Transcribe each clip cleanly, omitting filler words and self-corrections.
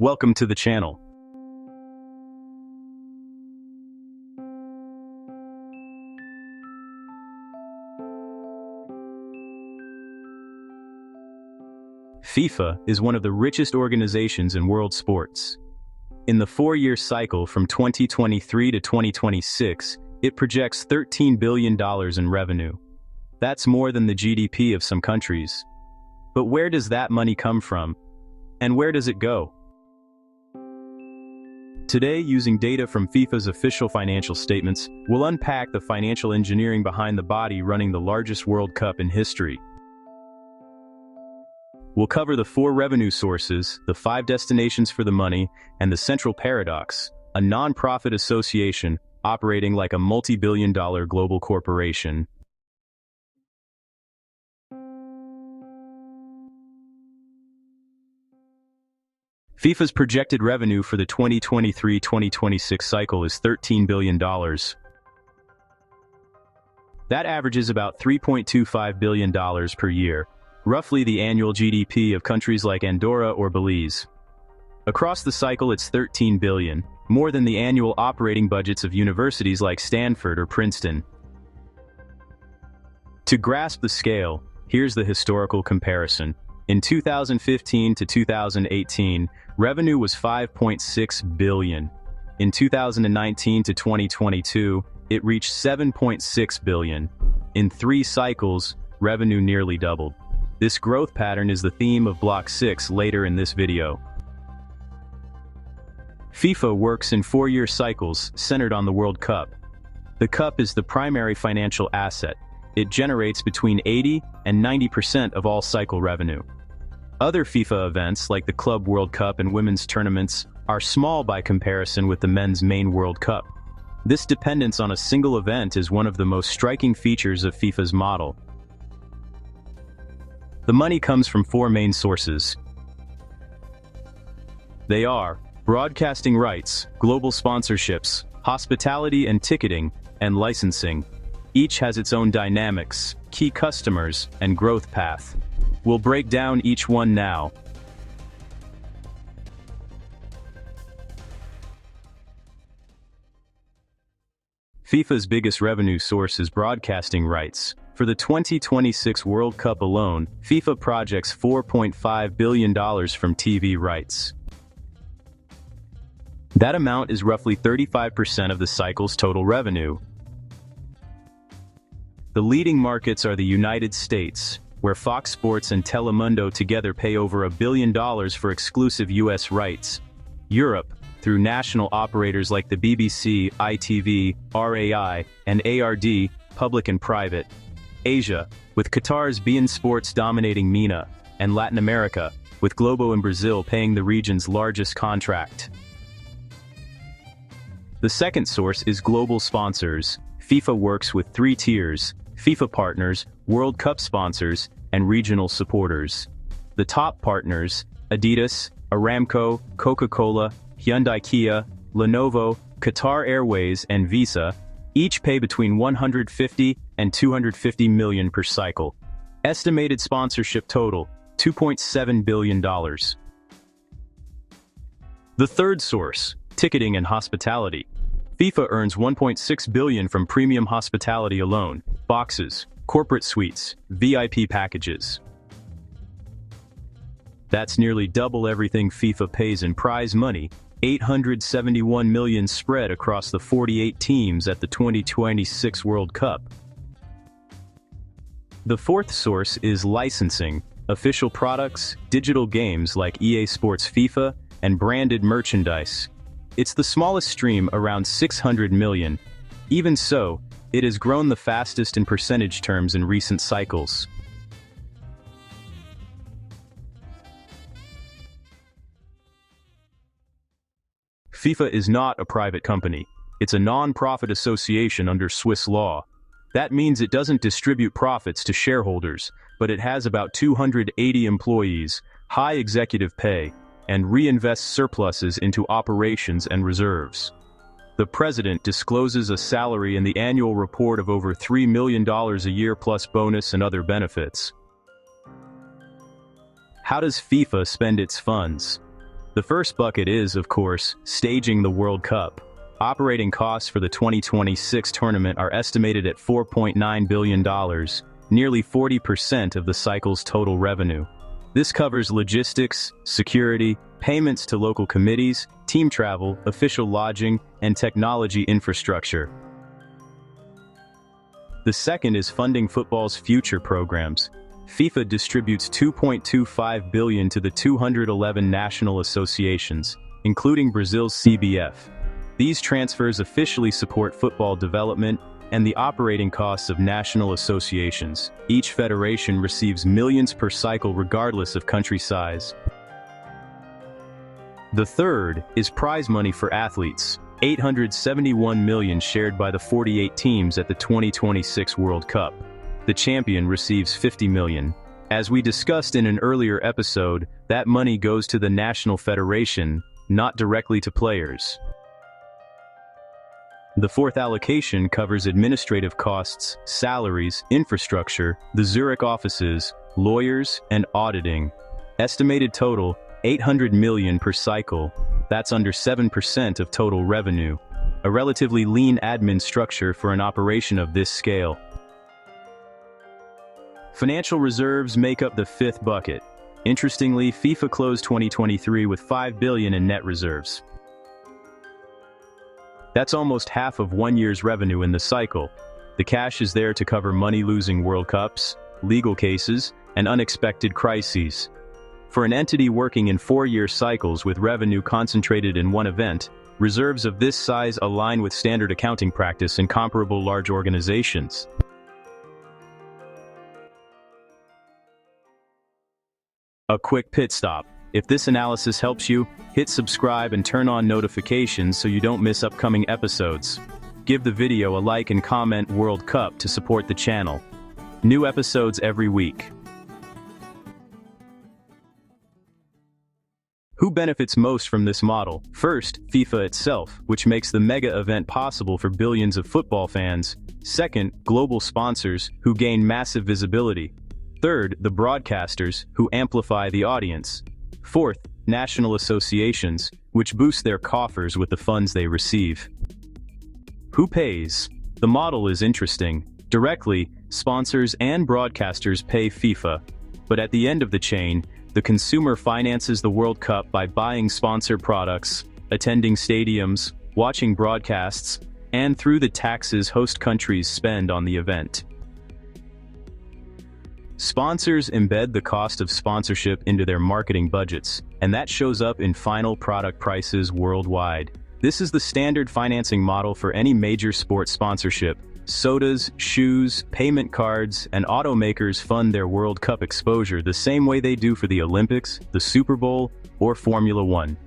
Welcome to the channel. FIFA is one of the richest organizations in world sports. In the four-year cycle from 2023 to 2026, it projects $13 billion in revenue. That's more than the GDP of some countries. But where does that money come from? And where does it go? Today, using data from FIFA's official financial statements, we'll unpack the financial engineering behind the body running the largest World Cup in history. We'll cover the four revenue sources, the five destinations for the money, and the central paradox, a non-profit association operating like a multi-billion-dollar global corporation. FIFA's projected revenue for the 2023-2026 cycle is $13 billion. That averages about $3.25 billion per year, roughly the annual GDP of countries like Andorra or Belize. Across the cycle, it's $13 billion, more than the annual operating budgets of universities like Stanford or Princeton. To grasp the scale, here's the historical comparison. In 2015 to 2018, revenue was $5.6 billion. In 2019 to 2022, it reached $7.6 billion. In 3 cycles, revenue nearly doubled. This growth pattern is the theme of Block 6 later in this video. FIFA works in 4-year cycles centered on the World Cup. The Cup is the primary financial asset. It generates between 80 and 90% of all cycle revenue. Other FIFA events like the Club World Cup and women's tournaments are small by comparison with the men's main World Cup. This dependence on a single event is one of the most striking features of FIFA's model. The money comes from 4 main sources. They are broadcasting rights, global sponsorships, hospitality and ticketing, and licensing. Each has its own dynamics, key customers, and growth path. We'll break down each one now. FIFA's biggest revenue source is broadcasting rights. For the 2026 World Cup alone, FIFA projects $4.5 billion from TV rights. That amount is roughly 35% of the cycle's total revenue. The leading markets are the United States, where Fox Sports and Telemundo together pay over $1 billion for exclusive U.S. rights. Europe, through national operators like the BBC, ITV, RAI, and ARD, public and private. Asia, with Qatar's beIN Sports dominating MENA, and Latin America, with Globo in Brazil paying the region's largest contract. The second source is global sponsors. FIFA works with 3 tiers: FIFA partners, World Cup sponsors, and regional supporters. The top partners, Adidas, Aramco, Coca-Cola, Hyundai Kia, Lenovo, Qatar Airways, and Visa, each pay between $150 and $250 million per cycle. Estimated sponsorship total, $2.7 billion. The third source, ticketing and hospitality. FIFA earns $1.6 billion from premium hospitality alone, boxes, corporate suites, VIP packages. That's nearly double everything FIFA pays in prize money, $871 million spread across the 48 teams at the 2026 World Cup. The fourth source is licensing, official products, digital games like EA Sports FIFA, and branded merchandise. It's the smallest stream, around $600 million. Even so, it has grown the fastest in percentage terms in recent cycles. FIFA is not a private company. It's a non-profit association under Swiss law. That means it doesn't distribute profits to shareholders, but it has about 280 employees, high executive pay, and reinvests surpluses into operations and reserves. The president discloses a salary in the annual report of over $3 million a year plus bonus and other benefits. How does FIFA spend its funds? The first bucket is, of course, staging the World Cup. Operating costs for the 2026 tournament are estimated at $4.9 billion, nearly 40% of the cycle's total revenue. This covers logistics, security, payments to local committees, team travel, official lodging, and technology infrastructure. The second is funding football's future programs. FIFA distributes $2.25 billion to the 211 national associations, including Brazil's CBF. These transfers officially support football development and the operating costs of national associations. Each federation receives millions per cycle regardless of country size. The third is prize money for athletes. $871 million shared by the 48 teams at the 2026 World Cup. The champion receives $50 million. As we discussed in an earlier episode, that money goes to the national federation, not directly to players. The fourth allocation covers administrative costs, salaries, infrastructure, the Zurich offices, lawyers, and auditing. Estimated total, $800 million per cycle. That's under 7% of total revenue. A relatively lean admin structure for an operation of this scale. Financial reserves make up the fifth bucket. Interestingly, FIFA closed 2023 with $5 billion in net reserves. That's almost half of 1 year's revenue in the cycle. The cash is there to cover money-losing World Cups, legal cases, and unexpected crises. For an entity working in 4-year cycles with revenue concentrated in one event, reserves of this size align with standard accounting practice in comparable large organizations. A quick pit stop. If this analysis helps you, hit subscribe and turn on notifications so you don't miss upcoming episodes. Give the video a like and comment World Cup to support the channel. New episodes every week. Who benefits most from this model? First, FIFA itself, which makes the mega event possible for billions of football fans. Second, global sponsors, who gain massive visibility. Third, the broadcasters, who amplify the audience. Fourth, national associations, which boost their coffers with the funds they receive. Who pays? The model is interesting. Directly, sponsors and broadcasters pay FIFA. But at the end of the chain, the consumer finances the World Cup by buying sponsor products, attending stadiums, watching broadcasts, and through the taxes host countries spend on the event. Sponsors embed the cost of sponsorship into their marketing budgets, and that shows up in final product prices worldwide. This is the standard financing model for any major sports sponsorship. Sodas, shoes, payment cards, and automakers fund their World Cup exposure the same way they do for the Olympics, the Super Bowl, or Formula One.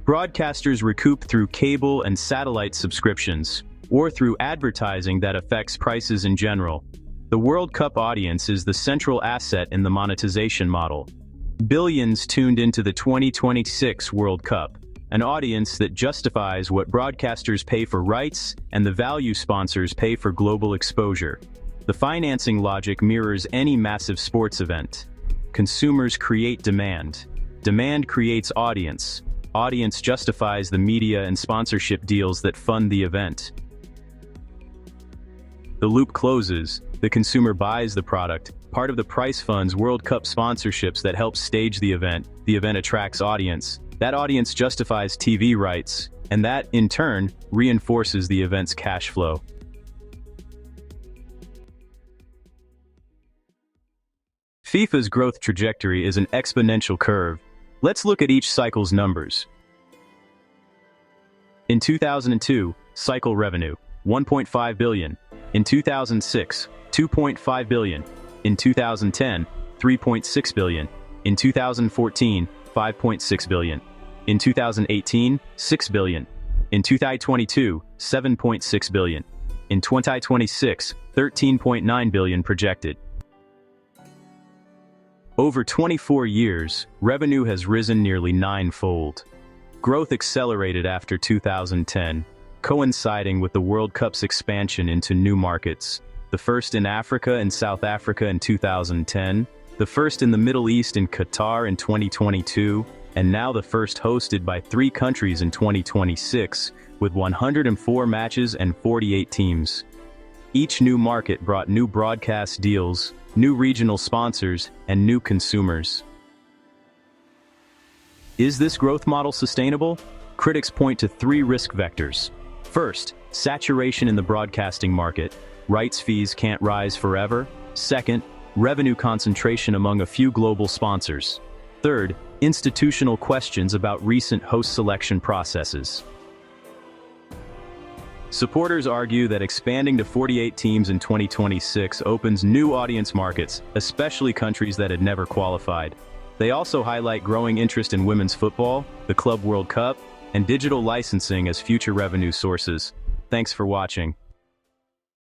Broadcasters recoup through cable and satellite subscriptions, or through advertising that affects prices in general. The World Cup audience is the central asset in the monetization model. Billions tuned into the 2026 World Cup, an audience that justifies what broadcasters pay for rights and the value sponsors pay for global exposure. The financing logic mirrors any massive sports event. Consumers create demand. Demand creates audience. Audience justifies the media and sponsorship deals that fund the event. The loop closes. The consumer buys the product. Part of the price funds World Cup sponsorships that help stage the event. The event attracts audience. That audience justifies TV rights, and that, in turn, reinforces the event's cash flow. FIFA's growth trajectory is an exponential curve. Let's look at each cycle's numbers. In 2002, cycle revenue, $1.5 billion. In 2006, $2.5 billion. In 2010, $3.6 billion. In 2014, $5.6 billion. In 2018, $6 billion. In 2022, $7.6 billion. In 2026, $13.9 billion projected. Over 24 years, revenue has risen nearly ninefold. Growth accelerated after 2010, coinciding with the World Cup's expansion into new markets. The first in Africa and South Africa in 2010, the first in the Middle East in Qatar in 2022, and now the first hosted by 3 countries in 2026, with 104 matches and 48 teams. Each new market brought new broadcast deals, new regional sponsors, and new consumers. Is this growth model sustainable? Critics point to 3 risk vectors. First, saturation in the broadcasting market. Rights fees can't rise forever. Second, revenue concentration among a few global sponsors. Third, institutional questions about recent host selection processes. Supporters argue that expanding to 48 teams in 2026 opens new audience markets, especially countries that had never qualified. They also highlight growing interest in women's football, the Club World Cup, and digital licensing as future revenue sources. Thanks for watching.